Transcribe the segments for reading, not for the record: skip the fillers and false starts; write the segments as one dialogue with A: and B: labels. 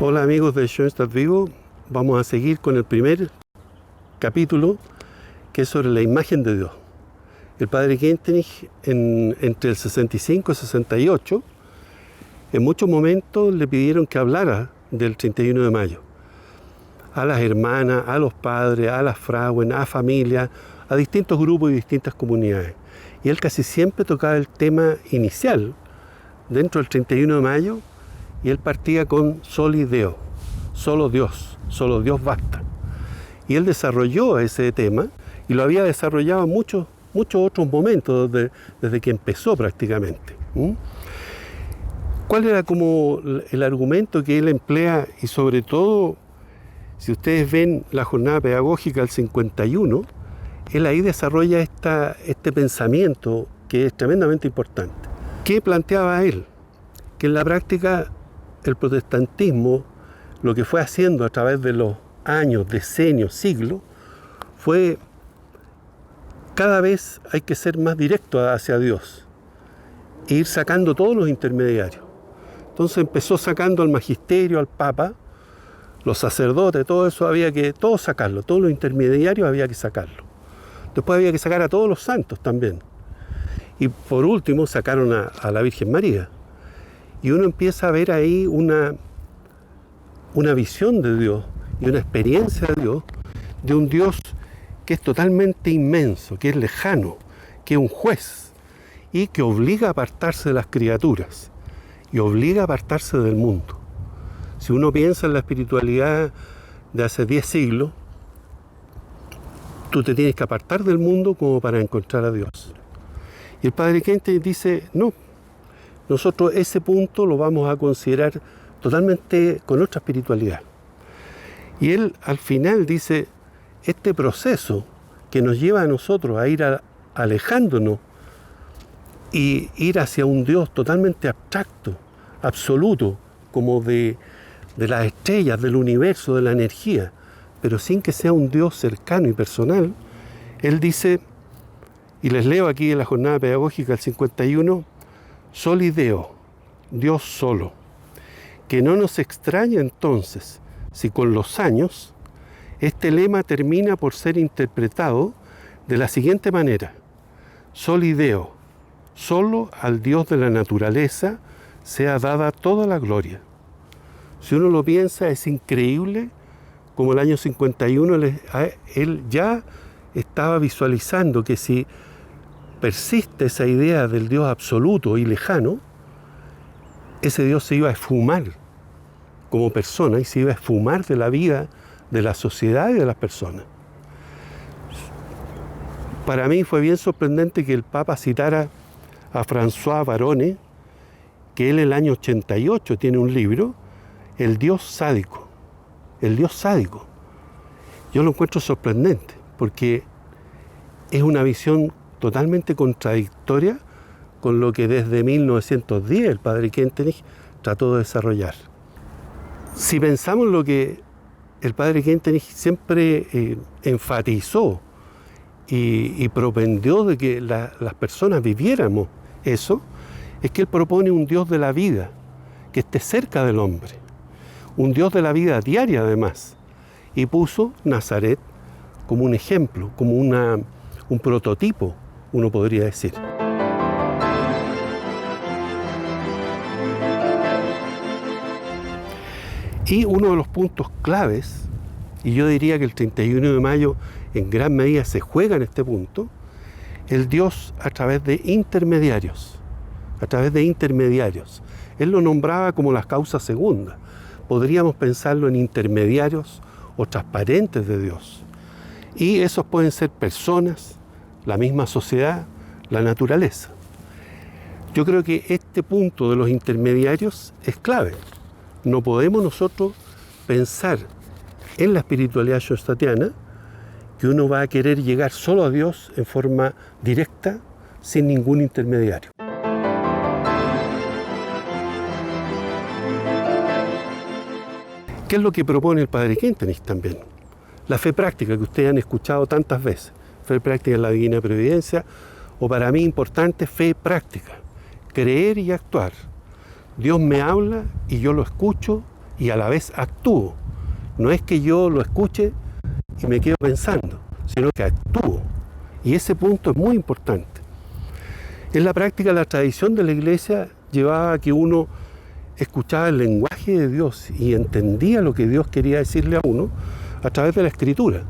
A: Hola amigos de Schoenstatt Vivo, vamos a seguir con el primer capítulo que es sobre la imagen de Dios. El padre Kentenich entre el 65 y 68 en muchos momentos le pidieron que hablara del 31 de mayo a las hermanas, a los padres, a las frauen, a familias, a distintos grupos y distintas comunidades. Y él casi siempre tocaba el tema inicial dentro del 31 de mayo y él partía con Soli Deo, solo Dios basta. Y él desarrolló ese tema y lo había desarrollado en muchos otros momentos desde que empezó prácticamente. ¿Cuál era como el argumento que él emplea? Y sobre todo, si ustedes ven la jornada pedagógica del 51, él ahí desarrolla este pensamiento que es tremendamente importante. ¿Qué planteaba él? Que en la práctica el protestantismo, lo que fue haciendo a través de los años, decenios, siglos, fue cada vez hay que ser más directo hacia Dios e ir sacando todos los intermediarios. Entonces empezó sacando al magisterio, al papa, los sacerdotes, todo eso había que sacarlo, todos los intermediarios había que sacarlo. Después había que sacar a todos los santos también. Y por último sacaron a la Virgen María. Y uno empieza a ver ahí una visión de Dios y una experiencia de un Dios que es totalmente inmenso, que es lejano, que es un juez y que obliga a apartarse de las criaturas y obliga a apartarse del mundo. Si uno piensa en la espiritualidad de hace 10 siglos, tú te tienes que apartar del mundo como para encontrar a Dios. Y el padre Kentenich dice, no, nosotros ese punto lo vamos a considerar totalmente con otra espiritualidad. Y él al final dice, este proceso que nos lleva a nosotros a ir alejándonos y ir hacia un Dios totalmente abstracto, absoluto, como de las estrellas, del universo, de la energía, pero sin que sea un Dios cercano y personal, él dice, y les leo aquí en la jornada pedagógica del 51, Soli Deo, Dios solo. Que no nos extraña entonces si con los años este lema termina por ser interpretado de la siguiente manera: Soli Deo, solo al Dios de la naturaleza sea dada toda la gloria. Si uno lo piensa, es increíble como el año 51 él ya estaba visualizando que si persiste esa idea del Dios absoluto y lejano, ese Dios se iba a esfumar como persona y se iba a esfumar de la vida, de la sociedad y de las personas. Para mí fue bien sorprendente que el Papa citara a François Varone, que él en el año 88 tiene un libro, El Dios sádico. El Dios sádico. Yo lo encuentro sorprendente porque es una visión totalmente contradictoria con lo que desde 1910 el padre Kentenich trató de desarrollar. Si pensamos lo que el padre Kentenich siempre enfatizó y propendió de que las personas viviéramos eso, es que él propone un Dios de la vida que esté cerca del hombre, un Dios de la vida diaria además, y puso Nazaret como un ejemplo, como un prototipo, uno podría decir. Y uno de los puntos claves, y yo diría que el 31 de mayo en gran medida se juega en este punto, el Dios a través de intermediarios, Él lo nombraba como las causas segundas. Podríamos pensarlo en intermediarios o transparentes de Dios. Y esos pueden ser personas, la misma sociedad, la naturaleza. Yo creo que este punto de los intermediarios es clave. No podemos nosotros pensar en la espiritualidad schoenstattiana que uno va a querer llegar solo a Dios en forma directa, sin ningún intermediario. ¿Qué es lo que propone el padre Kentenich también? La fe práctica que ustedes han escuchado tantas veces. Fe práctica en la Divina Providencia, o para mí importante, fe práctica. Creer y actuar. Dios me habla y yo lo escucho y a la vez actúo. No es que yo lo escuche y me quedo pensando, sino que actúo. Y ese punto es muy importante. En la práctica, la tradición de la Iglesia llevaba a que uno escuchaba el lenguaje de Dios y entendía lo que Dios quería decirle a uno a través de la Escritura.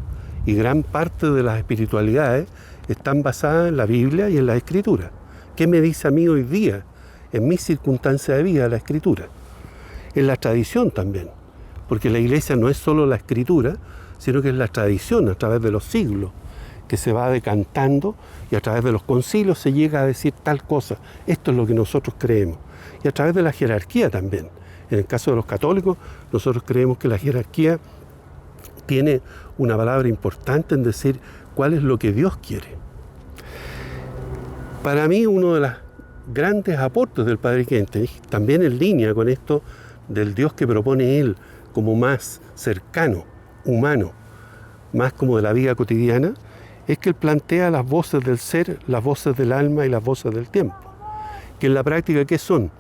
A: Y gran parte de las espiritualidades están basadas en la Biblia y en la Escritura. ¿Qué me dice a mí hoy día, en mis circunstancias de vida, la Escritura? En la tradición también, porque la Iglesia no es solo la Escritura, sino que es la tradición a través de los siglos, que se va decantando y a través de los concilios se llega a decir tal cosa. Esto es lo que nosotros creemos. Y a través de la jerarquía también. En el caso de los católicos, nosotros creemos que la jerarquía tiene una palabra importante en decir cuál es lo que Dios quiere. Para mí, uno de los grandes aportes del Padre Kentenich, también en línea con esto del Dios que propone él como más cercano, humano, más como de la vida cotidiana, es que él plantea las voces del ser, las voces del alma y las voces del tiempo. Que en la práctica, ¿qué son?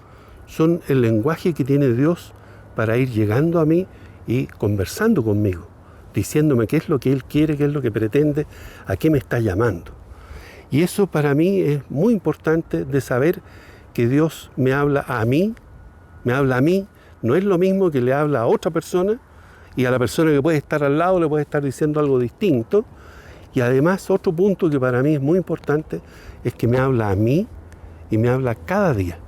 A: Son el lenguaje que tiene Dios para ir llegando a mí y conversando conmigo, diciéndome qué es lo que Él quiere, qué es lo que pretende, a qué me está llamando. Y eso para mí es muy importante de saber que Dios me habla a mí, no es lo mismo que le habla a otra persona y a la persona que puede estar al lado le puede estar diciendo algo distinto. Y además otro punto que para mí es muy importante es que me habla a mí y me habla cada día.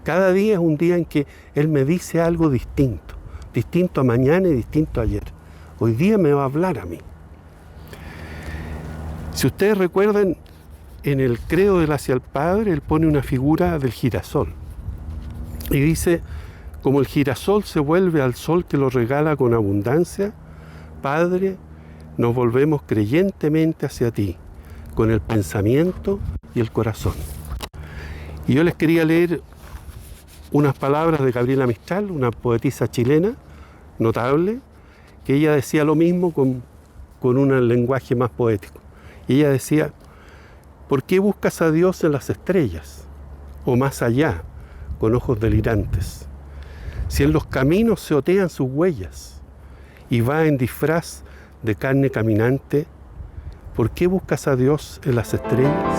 A: Cada día es un día en que Él me dice algo distinto, distinto a mañana y distinto a ayer. Hoy día me va a hablar a mí. Si ustedes recuerdan, en el credo del Hacia el Padre, Él pone una figura del girasol. Y dice, como el girasol se vuelve al sol que lo regala con abundancia, Padre, nos volvemos creyentemente hacia ti, con el pensamiento y el corazón. Y yo les quería leer unas palabras de Gabriela Mistral, una poetisa chilena notable, que ella decía lo mismo con un lenguaje más poético. Y ella decía, ¿por qué buscas a Dios en las estrellas, o más allá, con ojos delirantes? Si en los caminos se otean sus huellas, y va en disfraz de carne caminante, ¿por qué buscas a Dios en las estrellas?